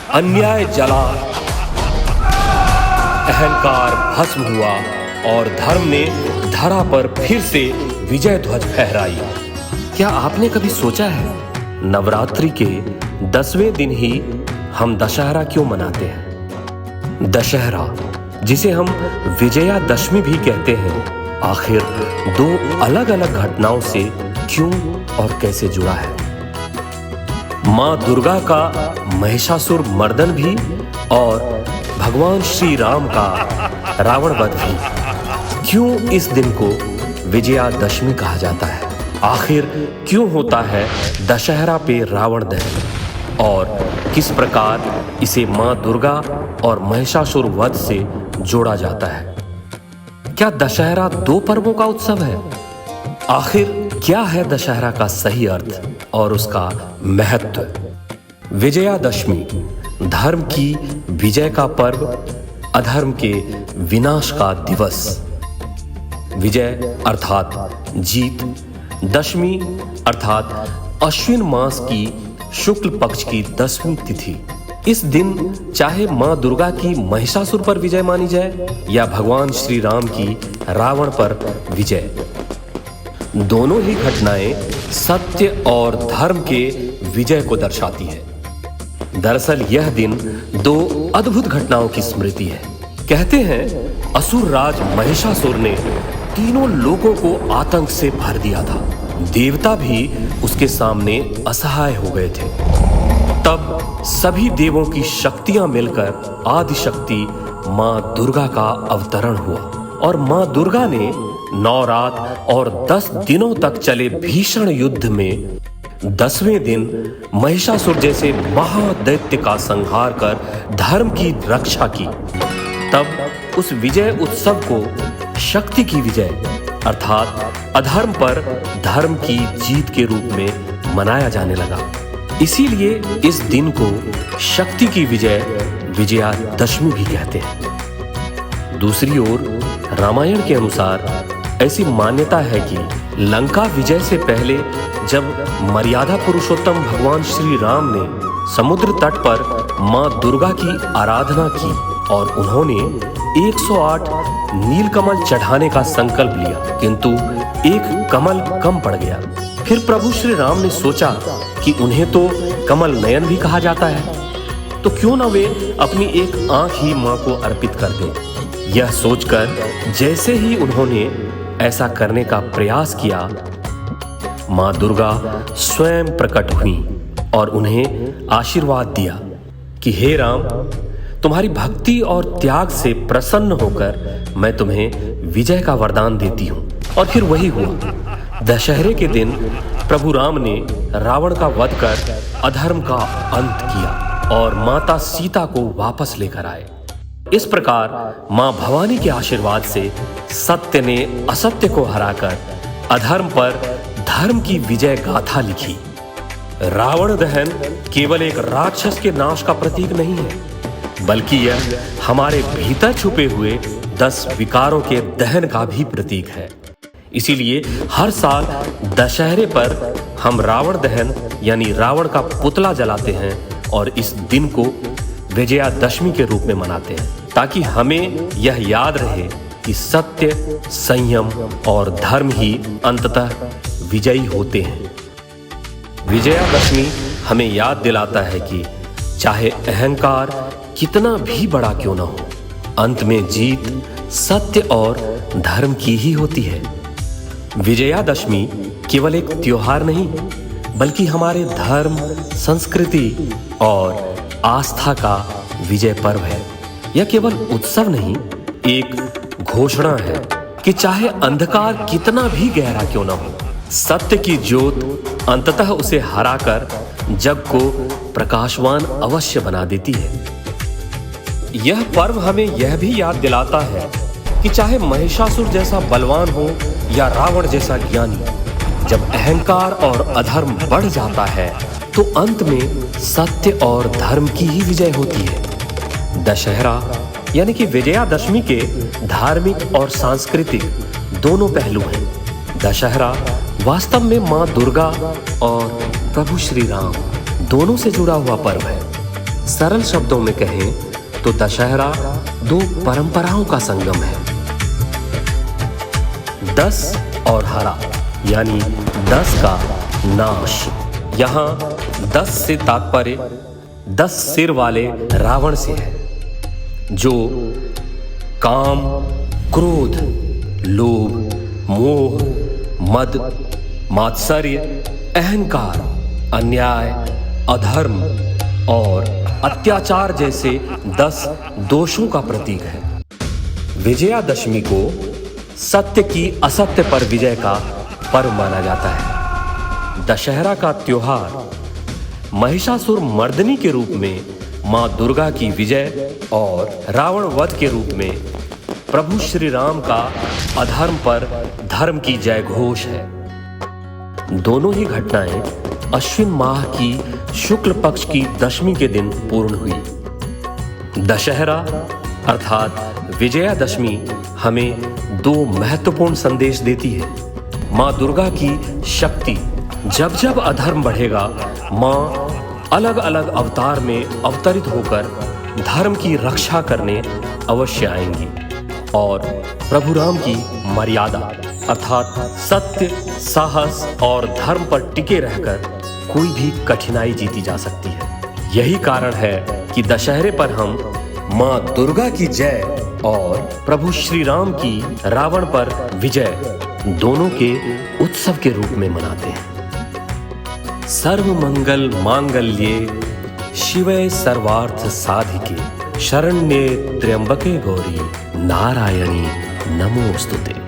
अन्याय जला, अहंकार भस्म हुआ और धर्म ने धरा पर फिर से विजय ध्वज फहराई। क्या आपने कभी सोचा है नवरात्रि के 10वें दिन ही हम दशहरा क्यों मनाते हैं? दशहरा, जिसे हम विजयादशमी भी कहते हैं, आखिर दो अलग अलग घटनाओं से क्यों और कैसे जुड़ा है? मां दुर्गा का महिषासुर मर्दन भी और भगवान श्री राम का रावण वध भी। क्यों इस दिन को विजयादशमी कहा जाता है? आखिर क्यों होता है दशहरा पे रावण दहन और किस प्रकार इसे मां दुर्गा और महिषासुर वध से जोड़ा जाता है? क्या दशहरा दो पर्वों का उत्सव है? आखिर क्या है दशहरा का सही अर्थ और उसका महत्व? विजयादशमी, धर्म की विजय का पर्व, अधर्म के विनाश का दिवस। विजय अर्थात जीत, दशमी अर्थात अश्विन मास की शुक्ल पक्ष की 10वीं तिथि। इस दिन चाहे मां दुर्गा की महिषासुर पर विजय मानी जाए या भगवान श्री राम की रावण पर विजय, दोनों ही घटनाएं सत्य और धर्म के विजय को दर्शाती है। दरअसल यह दिन दो अद्भुत घटनाओं की स्मृति है। कहते हैं असुर राज महिषासुर ने तीनों लोगों को आतंक से भर दिया था। देवता भी उसके सामने असहाय हो गए थे। तब सभी देवों की शक्तियां मिलकर आदिशक्ति मां दुर्गा का अवतरण हुआ और मां दुर्गा ने 9 रात और 10 दिनों तक चले भीषण युद्ध में 10वें दिन महिषासुर जैसे महादैत्य का संहार कर धर्म की रक्षा की। तब उस विजय उत्सव को शक्ति की विजय अर्थात अधर्म पर धर्म की जीत के रूप में मनाया जाने लगा। इसीलिए इस दिन को शक्ति की विजय विजयादशमी भी कहते हैं। दूसरी ओर रामायण के अनुसार ऐसी मान्यता है कि लंका विजय से पहले जब मर्यादा पुरुषोत्तम भगवान श्री राम ने समुद्र तट पर मां दुर्गा की आराधना की और उन्होंने 108 नीलकमल चढ़ाने का संकल्प लिया, किंतु एक कमल कम पड़ गया। फिर प्रभु श्री राम ने सोचा कि उन्हें तो कमल नयन भी कहा जाता है, तो क्यों ना वे अपनी एक आंख ही मां को अर्पित कर दें। यह सोचकर जैसे ही उन्होंने ऐसा करने का प्रयास किया, मां दुर्गा स्वयं प्रकट हुई और उन्हें आशीर्वाद दिया कि हे राम, तुम्हारी भक्ति और त्याग से प्रसन्न होकर मैं तुम्हें विजय का वरदान देती हूं। और फिर वही हुआ। दशहरे के दिन प्रभु राम ने रावण का वध कर अधर्म का अंत किया और माता सीता को वापस लेकर आए। इस प्रकार मां भवानी के आशीर्वाद से सत्य ने असत्य को हराकर अधर्म पर धर्म की विजय गाथा लिखी। रावण दहन केवल एक राक्षस के नाश का प्रतीक नहीं है, बल्कि यह हमारे भीतर छुपे हुए 10 विकारों के दहन का भी प्रतीक है। इसीलिए हर साल दशहरे पर हम रावण दहन यानी रावण का पुतला जलाते हैं और इस दिन को विजयादशमी के रूप में मनाते हैं, ताकि हमें यह याद रहे कि सत्य, संयम और धर्म ही अंततः विजयी होते हैं। विजयादशमी हमें याद दिलाता है कि चाहे अहंकार कितना भी बड़ा क्यों ना हो, अंत में जीत सत्य और धर्म की ही होती है। विजयादशमी केवल एक त्योहार नहीं, बल्कि हमारे धर्म, संस्कृति और आस्था का विजय पर्व है। यह केवल उत्सव नहीं, एक घोषणा है कि चाहे अंधकार कितना भी गहरा क्यों ना हो, सत्य की ज्योत अंततः उसे हराकर जग को प्रकाशवान अवश्य बना देती है। यह पर्व हमें यह भी याद दिलाता है कि चाहे महिषासुर जैसा बलवान हो या रावण जैसा ज्ञानी, जब अहंकार और अधर्म बढ़ जाता है तो अंत में सत्य और धर्म की ही विजय होती है। दशहरा यानी कि विजयादशमी के धार्मिक और सांस्कृतिक दोनों पहलू हैं। दशहरा वास्तव में मां दुर्गा और प्रभु श्री राम दोनों से जुड़ा हुआ पर्व है। सरल शब्दों में कहें तो दशहरा दो परंपराओं का संगम है। 10 और हरा यानी 10 का नाश। यहाँ 10 से तात्पर्य 10 सिर वाले रावण से है, जो काम, क्रोध, लोभ, मोह, मद, मात्सर्य, अहंकार, अन्याय, अधर्म और अत्याचार जैसे 10 दोषों का प्रतीक है। विजयादशमी को सत्य की असत्य पर विजय का पर्व माना जाता है। दशहरा का त्योहार महिषासुर मर्दनी के रूप में मां दुर्गा की विजय और रावण वध के रूप में प्रभु श्री राम का अधर्म पर धर्म की जय घोष है। दोनों ही घटनाएं अश्विन माह की शुक्ल पक्ष की दशमी के दिन पूर्ण हुई। दशहरा अर्थात विजयादशमी हमें दो महत्वपूर्ण संदेश देती है। मां दुर्गा की शक्ति, जब जब अधर्म बढ़ेगा, मां अलग अलग अवतार में अवतरित होकर धर्म की रक्षा करने अवश्य आएंगी और प्रभु राम की मर्यादा अर्थात सत्य, साहस और धर्म पर टिके रहकर कोई भी कठिनाई जीती जा सकती है। यही कारण है कि दशहरे पर हम मां दुर्गा की जय और प्रभु श्री राम की रावण पर विजय दोनों के उत्सव के रूप में मनाते हैं। सर्व मंगल मांगल्ये शिवे सर्वार्थ साधिके शरण्ये त्र्यंबके गौरी नारायणी नमोस्तुते।